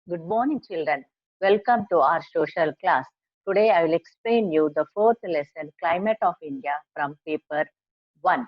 Good morning, children. Welcome to our social class. Today, I will explain you the fourth lesson, Climate of India from paper 1.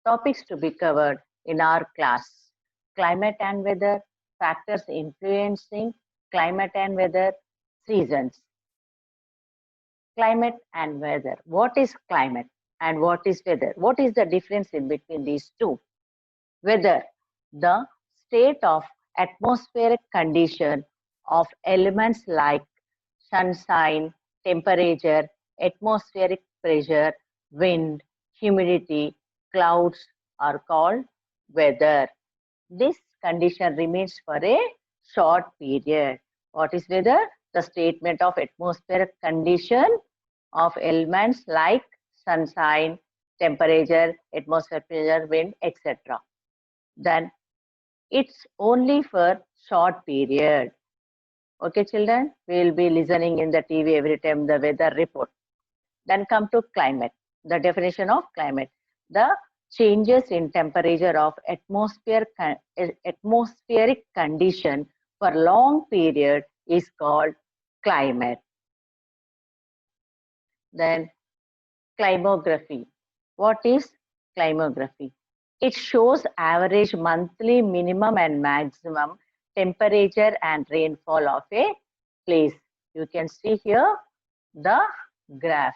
Topics to be covered in our class. Climate and weather, factors influencing climate and weather, seasons. Climate and weather. What is climate and what is weather? What is the difference in between these two? Weather, the state of atmospheric condition of elements like sunshine, temperature, atmospheric pressure, wind, humidity, clouds are called weather. This condition remains for a short period. What is weather? The statement of atmospheric condition of elements like sunshine, temperature, atmospheric pressure, wind, etc. Then it's only for short period. Okay, children, we will be listening in the TV every time the weather report. Then come to climate. The definition of climate. The changes in temperature of atmospheric condition for long period is called climate. Then climography. What is climography? It shows average monthly minimum and maximum temperature and rainfall of a place. You can see here the graph.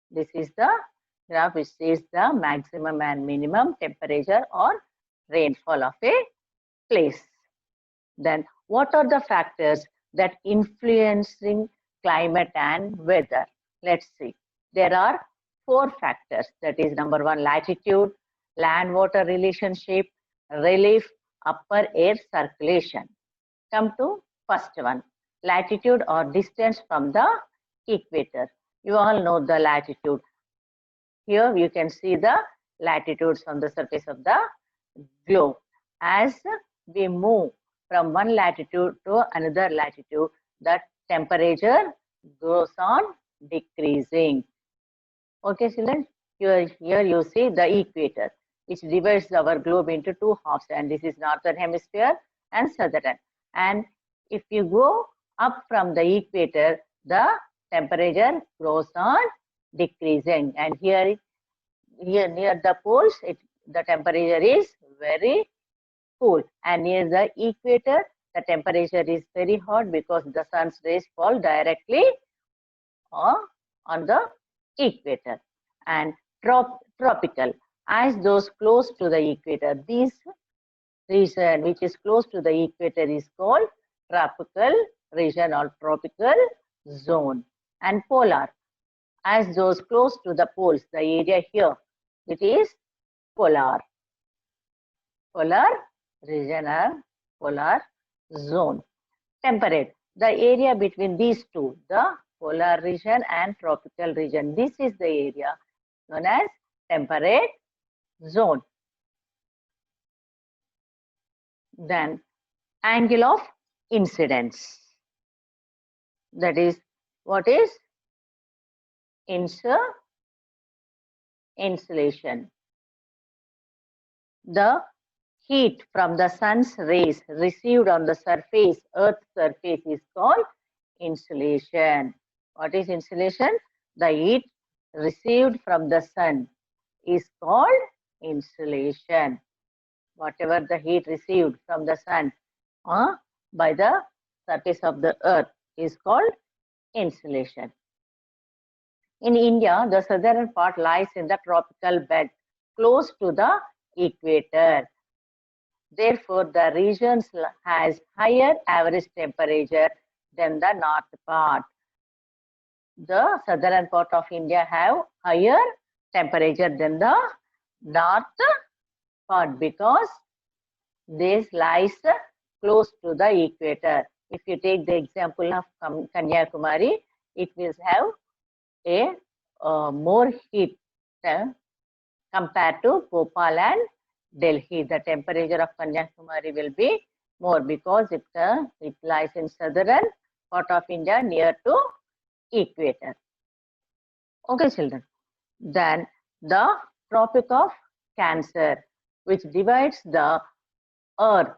This is the graph which says the maximum and minimum temperature or rainfall of a place. Then what are the factors that influencing climate and weather? Let's see. There are 4 factors. That is number 1, latitude, land-water relationship, relief, upper air circulation. Come to first one, latitude or distance from the equator. You all know the latitude. Here you can see the latitudes on the surface of the globe. As we move from one latitude to another latitude, the temperature goes on decreasing. Okay, children, here you see the equator, which divides our globe into 2 halves, and this is northern hemisphere and southern. And if you go up from the equator, the temperature goes on decreasing, and here near the poles, the temperature is very cool, and near the equator, the temperature is very hot because the sun's rays fall directly on the equator. And tropical, as those close to the equator, this region which is close to the equator is called tropical region or tropical zone. And polar, as those close to the poles, the area here, it is polar region or polar zone. Temperate, the area between these two, the polar region and tropical region, this is the area known as temperate zone. Then angle of incidence, that is, what is insolation? The heat from the sun's rays received on the surface, Earth's surface, is called insolation. What is insolation? The heat received from the sun is called insolation. Whatever the heat received from the sun by the surface of the earth is called insolation. In India, the southern part lies in the tropical belt close to the equator. Therefore, the region has higher average temperature than the north part. The southern part of India have higher temperature than the north part because this lies close to the equator. If you take the example of Kanyakumari, it will have a more heat compared to Bhopal and Delhi. The temperature of Kanyakumari will be more because it lies in southern part of India near to equator. Okay, children. Then the Tropic of Cancer, which divides the earth,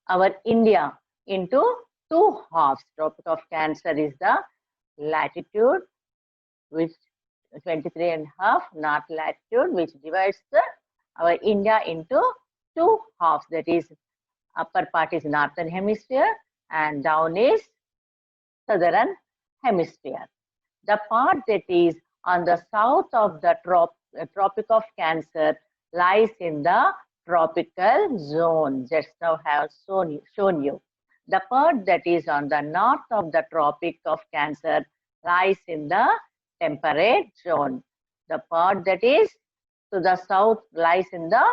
our India into two halves. Tropic of Cancer is the latitude, which 23.5, north latitude, which divides our India into two halves. That is, upper part is northern hemisphere and down is southern hemisphere. The part that is on the south of the Tropic of Cancer lies in the tropical zone. Just now I have shown you. The part that is on the north of the Tropic of Cancer lies in the temperate zone. The part that is to the south lies in the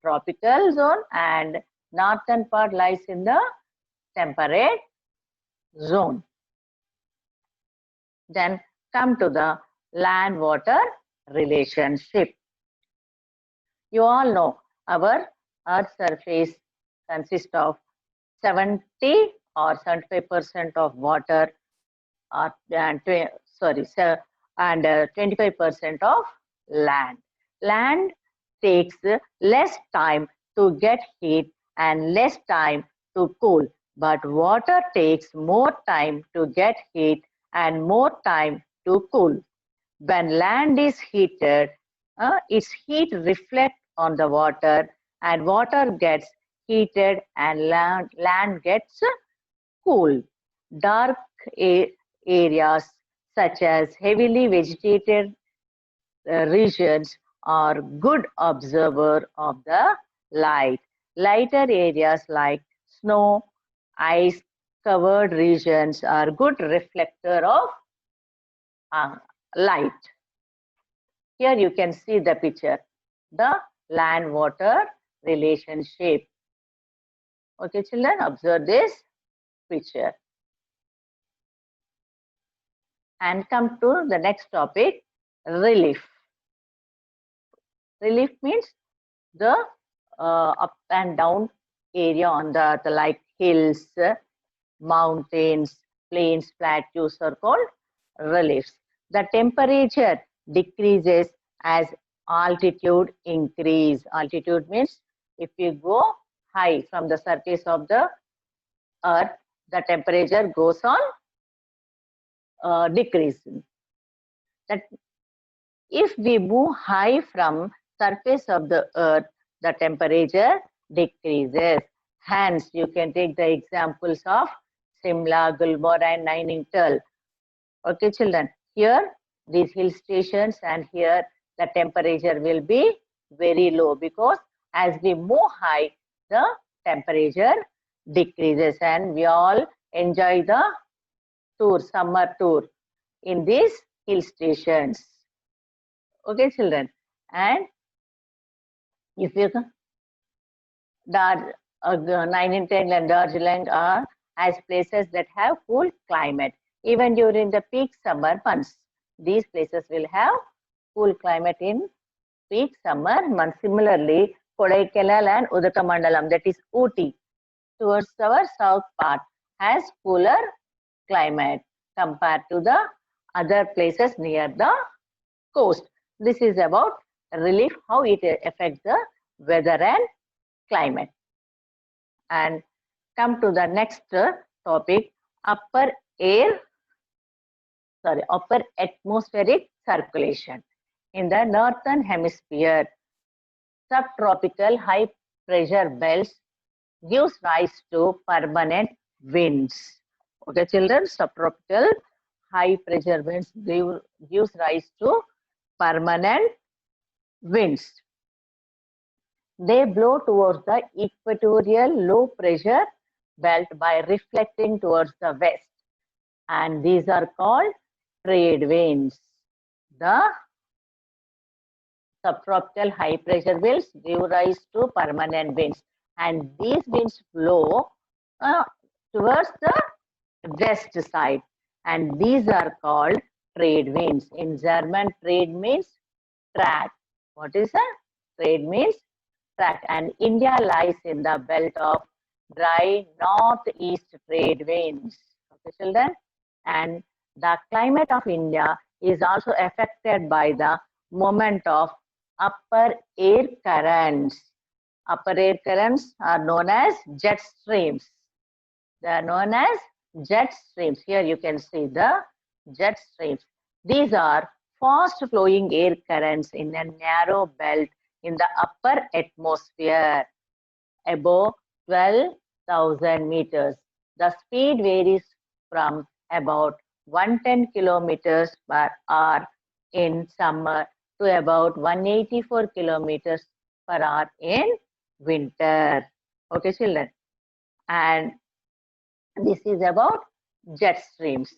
tropical zone and northern part lies in the temperate zone. Then come to the land-water relationship. You all know our Earth's surface consists of 70 or 75% of water, and 25% of land. Land takes less time to get heat and less time to cool, but water takes more time to get heat and more time to cool. When land is heated, its heat reflects on the water and water gets heated and land gets cool. Dark areas such as heavily vegetated regions are good observer of the light. Lighter areas like snow, ice covered regions are good reflector of light. Here you can see the picture, the land-water relationship. Okay, children, observe this picture. And come to the next topic, relief. Relief means the up and down area on the earth, like hills, mountains, plains, plateaus are called reliefs. The temperature decreases as altitude increase. Altitude means if you go high from the surface of the earth, the temperature goes on decreasing. That if we move high from surface of the earth, the temperature decreases. Hence, you can take the examples of Simla, Gulmarg and Nainital. Okay, children, here these hill stations and here the temperature will be very low because as we move high, the temperature decreases and we all enjoy the tour, summer tour in these hill stations. Okay, children, and if you Nainital and Darjeeling are as places that have cool climate. Even during the peak summer months, these places will have cool climate in peak summer months. Similarly, Kodaikanal and Udakamandalam, that is Ooty, towards our south part, has cooler climate compared to the other places near the coast. This is about relief, how it affects the weather and climate. And come to the next topic, upper atmospheric circulation. In the northern hemisphere, subtropical high pressure belts gives rise to permanent winds. Okay, children, subtropical high pressure winds gives rise to permanent winds. They blow towards the equatorial low pressure belt by reflecting towards the west, and these are called trade winds. The subtropical high pressure winds give rise to permanent winds, and these winds blow towards the west side, and these are called trade winds. In German, trade means track. What is a trade means? Track. And India lies in the belt of dry northeast trade winds. Okay, children, and the climate of India is also affected by the movement of upper air currents. upper air currents are known as jet streams. They are known as jet streams. Here you can see the jet streams. These are fast flowing air currents in a narrow belt in the upper atmosphere above 12,000 meters. The speed varies from about 110 kilometers per hour in summer to about 184 kilometers per hour in winter. Okay, children. And this is about jet streams.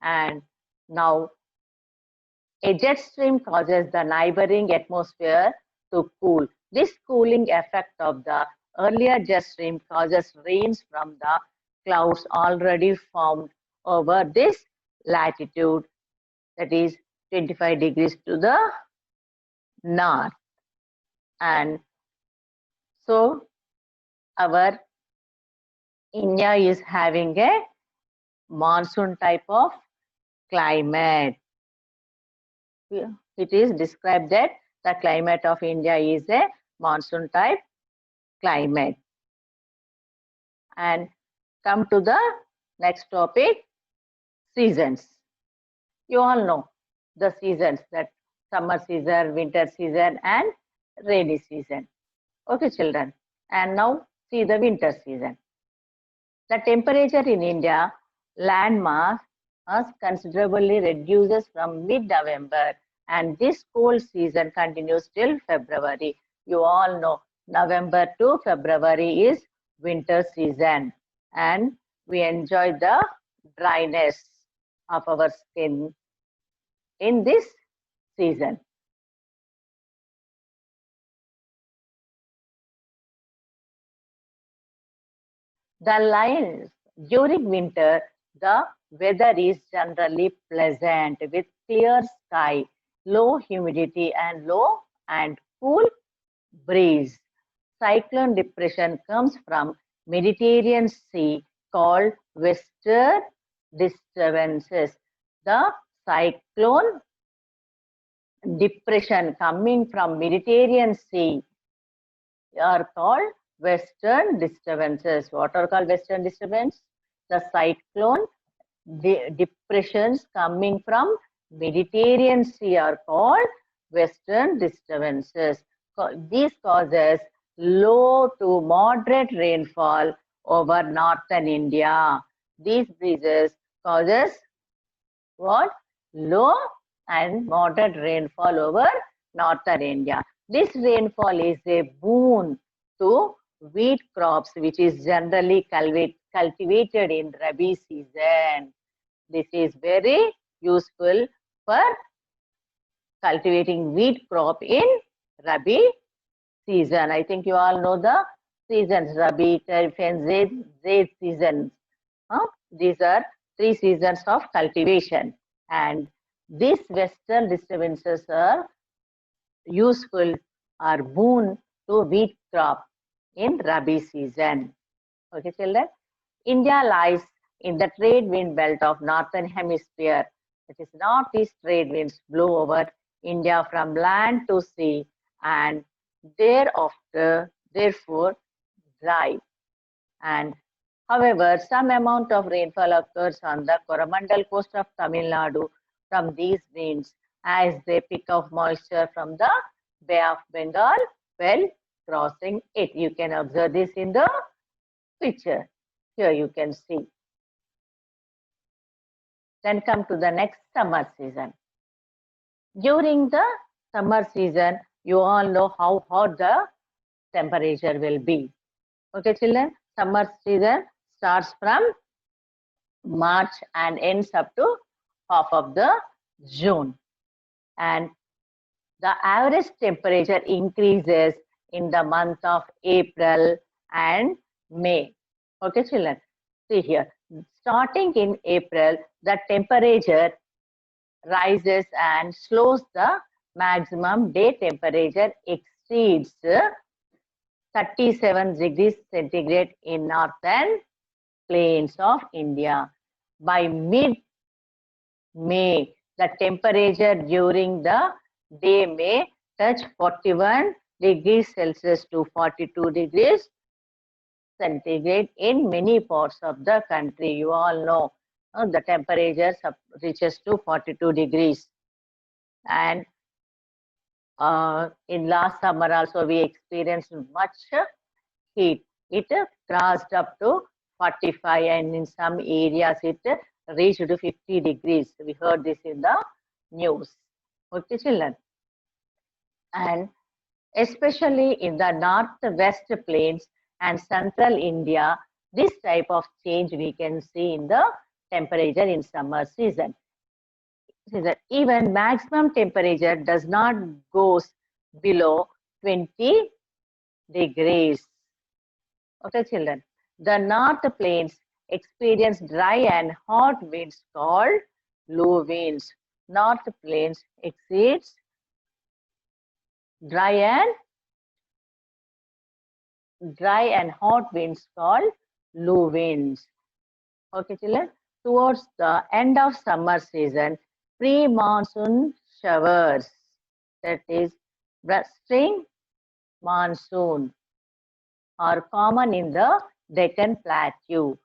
And now a jet stream causes the neighboring atmosphere to cool. This cooling effect of the earlier jet stream causes rains from the clouds already formed over this latitude, that is 25 degrees to the north. And so our India is having a monsoon type of climate. It is described that the climate of India is a monsoon type climate. And come to the next topic, seasons. You all know the seasons, that summer season, winter season and rainy season. Okay, children. And now see the winter season. The temperature in India land mass considerably reduces from mid-November, and this cold season continues till February. You all know November to February is winter season, and we enjoy the dryness of our skin in this season. The lines during winter, the weather is generally pleasant with clear sky, low humidity and low and cool breeze. Cyclone depression comes from Mediterranean Sea called western disturbances. The cyclone depression coming from Mediterranean Sea are called western disturbances. What are called western disturbance? The cyclone depressions coming from Mediterranean Sea are called western disturbances. These causes low to moderate rainfall over northern India. These breezes causes what? Low and moderate rainfall over northern India. This rainfall is a boon to wheat crops, which is generally cultivated in Rabi season. This is very useful for cultivating wheat crop in Rabi season. I think you all know the seasons, Rabi, Kharif and Zaid seasons. These are 3 seasons of cultivation, and these western disturbances are useful or boon to wheat crop in Rabi season. Okay, children. India lies in the trade wind belt of northern hemisphere. It is northeast trade winds blow over India from land to sea and thereafter, therefore, dry. And however, some amount of rainfall occurs on the Coromandel coast of Tamil Nadu from these winds as they pick up moisture from the Bay of Bengal while crossing it. You can observe this in the picture. Here you can see. Then come to the next summer season. During the summer season, you all know how hot the temperature will be. Okay, children, summer season starts from March and ends up to half of the June. And the average temperature increases in the month of April and May. Okay, children, see here. Starting in April, the temperature rises and slows. The maximum day temperature exceeds 37 degrees centigrade in northern plains of India. By mid-May, the temperature during the day may touch 41 degrees Celsius to 42 degrees centigrade in many parts of the country. You all know the temperature reaches to 42 degrees. And in last summer also we experienced much heat. It crossed up to 45 and in some areas it reached to 50 degrees. We heard this in the news. Okay, children. And especially in the northwest plains and central India, this type of change we can see in the temperature in summer season. Even maximum temperature does not goes below 20 degrees. Okay, children. The North Plains experience dry and hot winds called low winds. North Plains exceeds dry and hot winds called low winds. Okay, children. Towards the end of summer season, pre-monsoon showers, that is the spring monsoon, are common in the Deccan Plateau.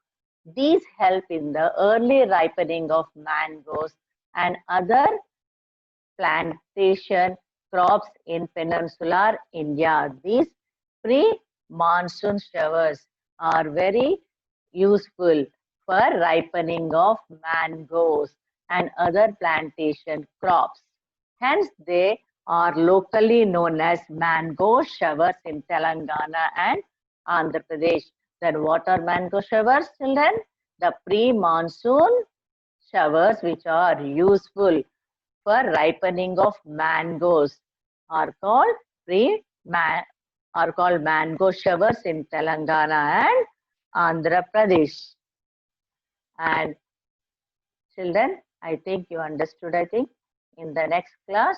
These help in the early ripening of mangoes and other plantation crops in peninsular India. These pre-monsoon showers are very useful for ripening of mangoes and other plantation crops. Hence, they are locally known as mango showers in Telangana and Andhra Pradesh. Then what are mango showers, children? The pre-monsoon showers which are useful for ripening of mangoes are called mango showers in Telangana and Andhra Pradesh. And children, I think you understood. I think in the next class,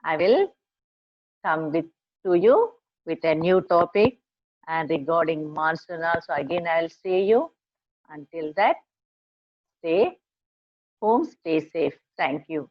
I will come to you with a new topic and regarding monsoon also. Again, I will see you. Until that, stay home, stay safe. Thank you.